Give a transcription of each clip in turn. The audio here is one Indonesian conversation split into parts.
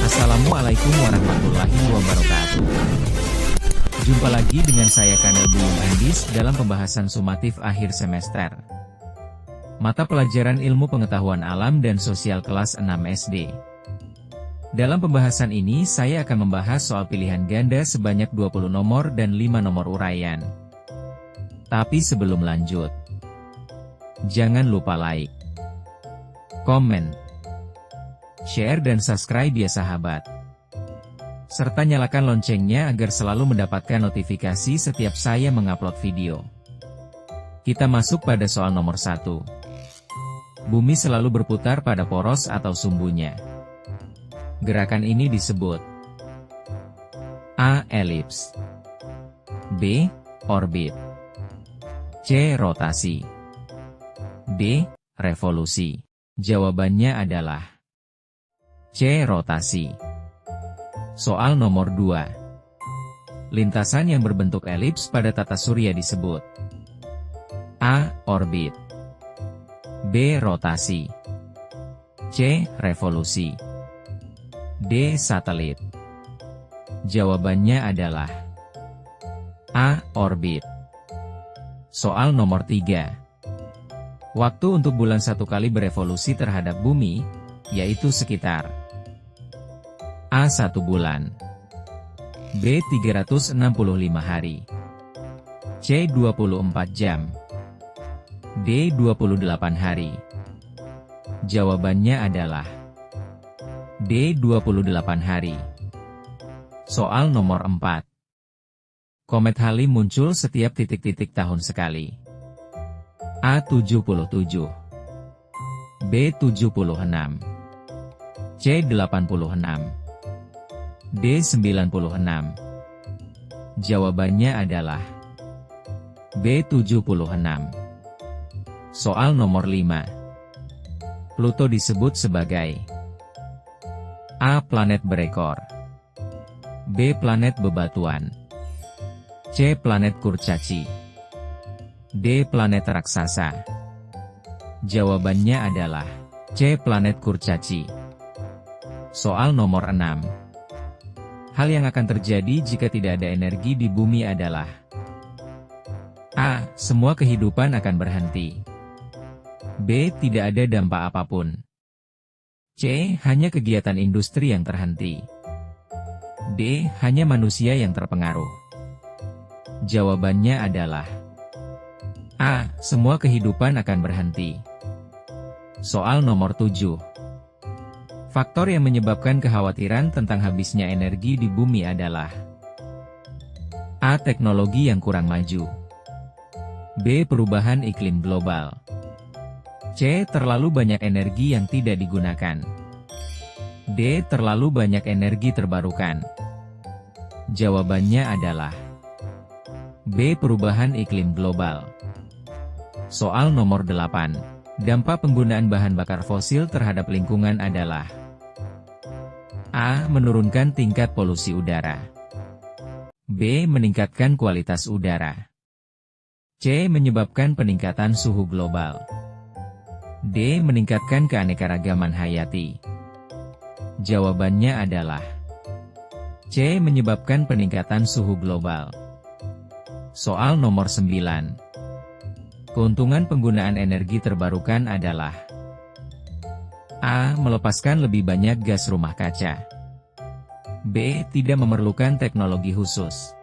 Assalamualaikum warahmatullahi wabarakatuh. Jumpa lagi dengan saya Kanel Buyung Andis dalam pembahasan sumatif akhir semester. Mata pelajaran Ilmu Pengetahuan Alam dan Sosial kelas 6 SD. Dalam pembahasan ini saya akan membahas soal pilihan ganda sebanyak 20 nomor dan 5 nomor uraian. Tapi sebelum lanjut, jangan lupa like, komen, share dan subscribe ya sahabat. Serta nyalakan loncengnya agar selalu mendapatkan notifikasi setiap saya mengupload video. Kita masuk pada soal nomor 1. Bumi selalu berputar pada poros atau sumbunya. Gerakan ini disebut A. Elips, B. Orbit, C. Rotasi, D. Revolusi. Jawabannya adalah C. Rotasi. Soal nomor 2. Lintasan yang berbentuk elips pada tata surya disebut A. Orbit, B. Rotasi, C. Revolusi, D. Satelit. Jawabannya adalah A. Orbit. Soal nomor 3. Waktu untuk bulan satu kali berevolusi terhadap bumi, yaitu sekitar A. 1 bulan, B. 365 hari, C. 24 jam, D. 28 hari. Jawabannya adalah D. 28 hari. Soal nomor 4. Komet Halley muncul setiap titik-titik tahun sekali. A. 77, B. 76, C. 86, D. 96. Jawabannya adalah B. 76. Soal nomor 5. Pluto disebut sebagai A. Planet berekor, B. Planet bebatuan, C. Planet kurcaci, D. Planet raksasa. Jawabannya adalah C. Planet kurcaci. Soal nomor 6. Hal yang akan terjadi jika tidak ada energi di bumi adalah A. Semua kehidupan akan berhenti, B. Tidak ada dampak apapun, C. Hanya kegiatan industri yang terhenti, D. Hanya manusia yang terpengaruh. Jawabannya adalah A. Semua kehidupan akan berhenti. Soal nomor 7. Faktor yang menyebabkan kekhawatiran tentang habisnya energi di bumi adalah A. Teknologi yang kurang maju, B. Perubahan iklim global, C. Terlalu banyak energi yang tidak digunakan, D. Terlalu banyak energi terbarukan. Jawabannya adalah B. Perubahan iklim global. Soal nomor 8. Dampak penggunaan bahan bakar fosil terhadap lingkungan adalah A. Menurunkan tingkat polusi udara, B. Meningkatkan kualitas udara, C. Menyebabkan peningkatan suhu global, D. Meningkatkan keanekaragaman hayati. Jawabannya adalah C. Menyebabkan peningkatan suhu global. Soal nomor 9. Keuntungan penggunaan energi terbarukan adalah A. Melepaskan lebih banyak gas rumah kaca, B. Tidak memerlukan teknologi khusus,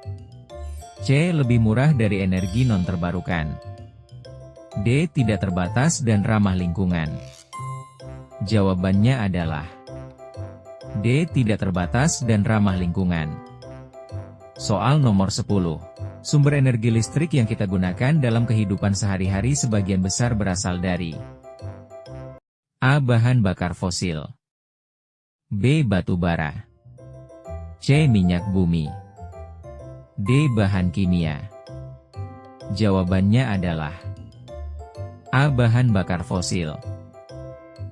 C. Lebih murah dari energi non-terbarukan, D. Tidak terbatas dan ramah lingkungan. Jawabannya adalah D. Tidak terbatas dan ramah lingkungan. Soal nomor 10. Sumber energi listrik yang kita gunakan dalam kehidupan sehari-hari sebagian besar berasal dari A. Bahan bakar fosil, B. Batu bara, C. Minyak bumi, D. Bahan kimia. Jawabannya adalah A. Bahan bakar fosil.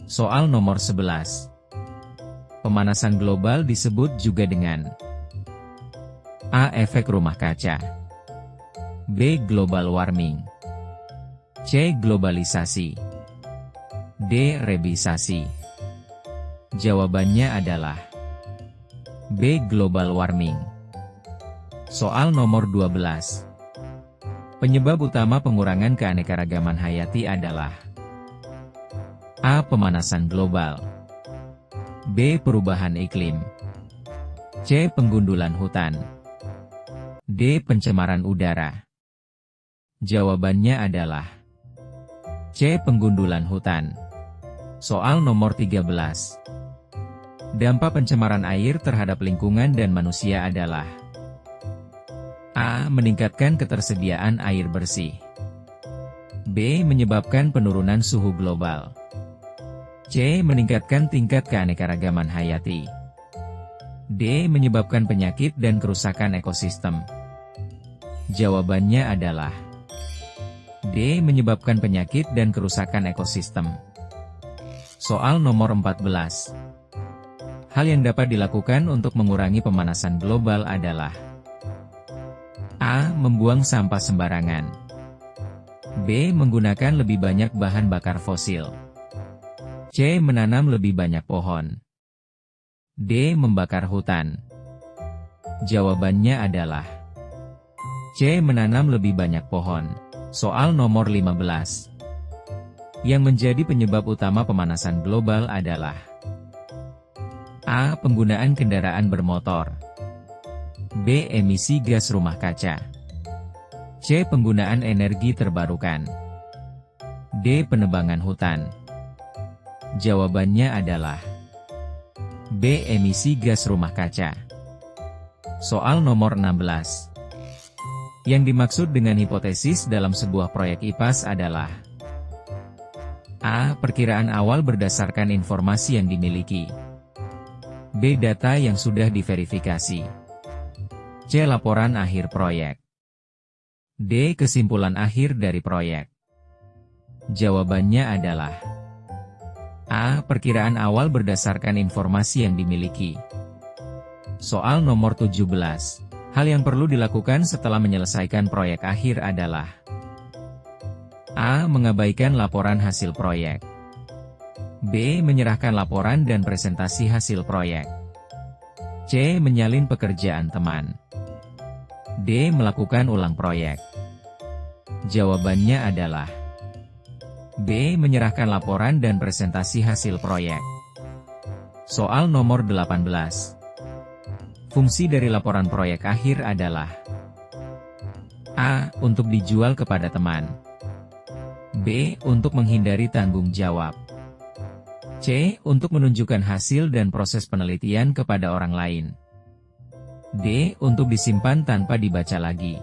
Soal nomor 11. Pemanasan global disebut juga dengan A. Efek rumah kaca, B. Global warming, C. Globalisasi, D. Rebisasi. Jawabannya adalah B. Global warming. Soal nomor 12. Penyebab utama pengurangan keanekaragaman hayati adalah A. Pemanasan global, B. Perubahan iklim, C. Penggundulan hutan, D. Pencemaran udara. Jawabannya adalah C. Penggundulan hutan. Soal nomor 13. Dampak pencemaran air terhadap lingkungan dan manusia adalah A. Meningkatkan ketersediaan air bersih, B. Menyebabkan penurunan suhu global, C. Meningkatkan tingkat keanekaragaman hayati, D. Menyebabkan penyakit dan kerusakan ekosistem. Jawabannya adalah D. Menyebabkan penyakit dan kerusakan ekosistem. Soal nomor 14. Hal yang dapat dilakukan untuk mengurangi pemanasan global adalah A. Membuang sampah sembarangan, B. Menggunakan lebih banyak bahan bakar fosil, C. Menanam lebih banyak pohon, D. Membakar hutan. Jawabannya adalah C. Menanam lebih banyak pohon. Soal nomor 15. Yang menjadi penyebab utama pemanasan global adalah A. Penggunaan kendaraan bermotor, B. Emisi gas rumah kaca, C. Penggunaan energi terbarukan, D. Penebangan hutan. Jawabannya adalah B. Emisi gas rumah kaca. Soal nomor 16. Yang dimaksud dengan hipotesis dalam sebuah proyek IPAS adalah A. Perkiraan awal berdasarkan informasi yang dimiliki, B. Data yang sudah diverifikasi, C. Laporan akhir proyek, D. Kesimpulan akhir dari proyek. Jawabannya adalah A. Perkiraan awal berdasarkan informasi yang dimiliki. Soal nomor 17. Hal yang perlu dilakukan setelah menyelesaikan proyek akhir adalah A. Mengabaikan laporan hasil proyek, B. Menyerahkan laporan dan presentasi hasil proyek, C. Menyalin pekerjaan teman, D. Melakukan ulang proyek. Jawabannya adalah B. Menyerahkan laporan dan presentasi hasil proyek. Soal nomor 18. Fungsi dari laporan proyek akhir adalah A. Untuk dijual kepada teman, B. Untuk menghindari tanggung jawab, C. Untuk menunjukkan hasil dan proses penelitian kepada orang lain, D. Untuk disimpan tanpa dibaca lagi.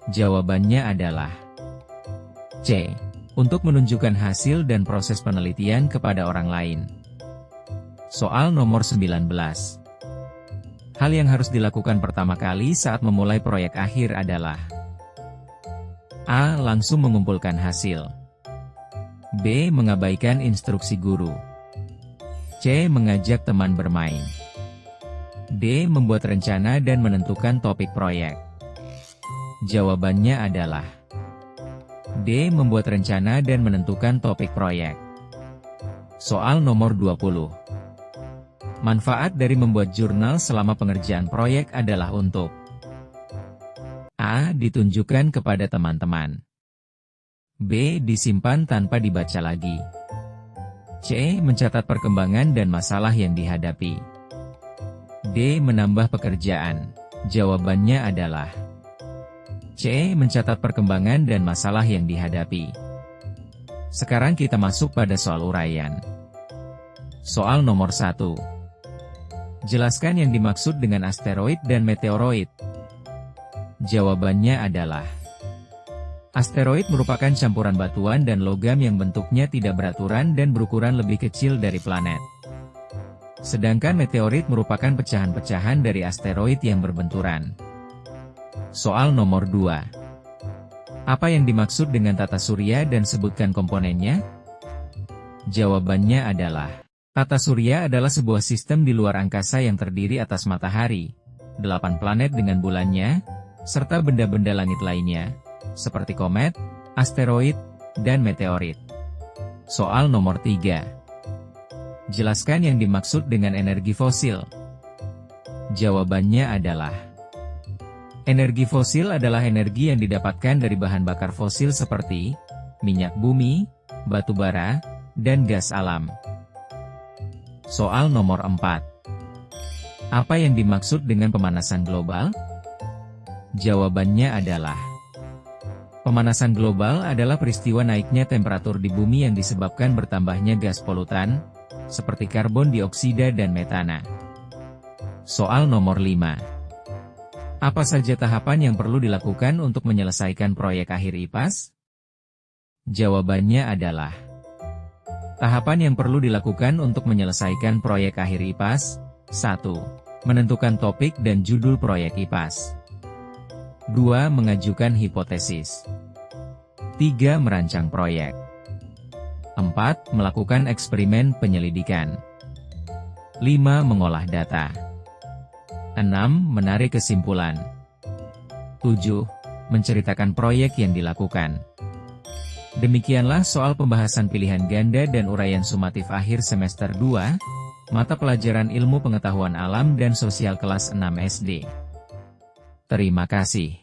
Jawabannya adalah C. Untuk menunjukkan hasil dan proses penelitian kepada orang lain. Soal nomor 19. Hal yang harus dilakukan pertama kali saat memulai proyek akhir adalah A. Langsung mengumpulkan hasil, B. Mengabaikan instruksi guru, C. Mengajak teman bermain, D. Membuat rencana dan menentukan topik proyek. Jawabannya adalah D. Membuat rencana dan menentukan topik proyek. Soal nomor 20. Manfaat dari membuat jurnal selama pengerjaan proyek adalah untuk A. Ditunjukkan kepada teman-teman, B. Disimpan tanpa dibaca lagi, C. Mencatat perkembangan dan masalah yang dihadapi, D. Menambah pekerjaan. Jawabannya adalah C. Mencatat perkembangan dan masalah yang dihadapi. Sekarang kita masuk pada soal uraian. Soal nomor 1. Jelaskan yang dimaksud dengan asteroid dan meteoroid. Jawabannya adalah asteroid merupakan campuran batuan dan logam yang bentuknya tidak beraturan dan berukuran lebih kecil dari planet. Sedangkan meteorit merupakan pecahan-pecahan dari asteroid yang berbenturan. Soal nomor 2. Apa yang dimaksud dengan tata surya dan sebutkan komponennya? Jawabannya adalah tata surya adalah sebuah sistem di luar angkasa yang terdiri atas matahari, 8 planet dengan bulannya, serta benda-benda langit lainnya, seperti komet, asteroid, dan meteorit. Soal nomor 3. Jelaskan yang dimaksud dengan energi fosil. Jawabannya adalah energi fosil adalah energi yang didapatkan dari bahan bakar fosil seperti minyak bumi, batu bara, dan gas alam. Soal nomor 4. Apa yang dimaksud dengan pemanasan global? Jawabannya adalah pemanasan global adalah peristiwa naiknya temperatur di bumi yang disebabkan bertambahnya gas polutan, seperti karbon dioksida dan metana. Soal nomor 5. Apa saja tahapan yang perlu dilakukan untuk menyelesaikan proyek akhir IPAS? Jawabannya adalah tahapan yang perlu dilakukan untuk menyelesaikan proyek akhir IPAS. 1. Menentukan topik dan judul proyek IPAS. 2. Mengajukan hipotesis. 3. Merancang proyek. 4. Melakukan eksperimen penyelidikan. 5. Mengolah data. 6. Menarik kesimpulan. 7. Menceritakan proyek yang dilakukan. Demikianlah soal pembahasan pilihan ganda dan uraian sumatif akhir semester 2, mata pelajaran Ilmu Pengetahuan Alam dan Sosial kelas 6 SD. Terima kasih.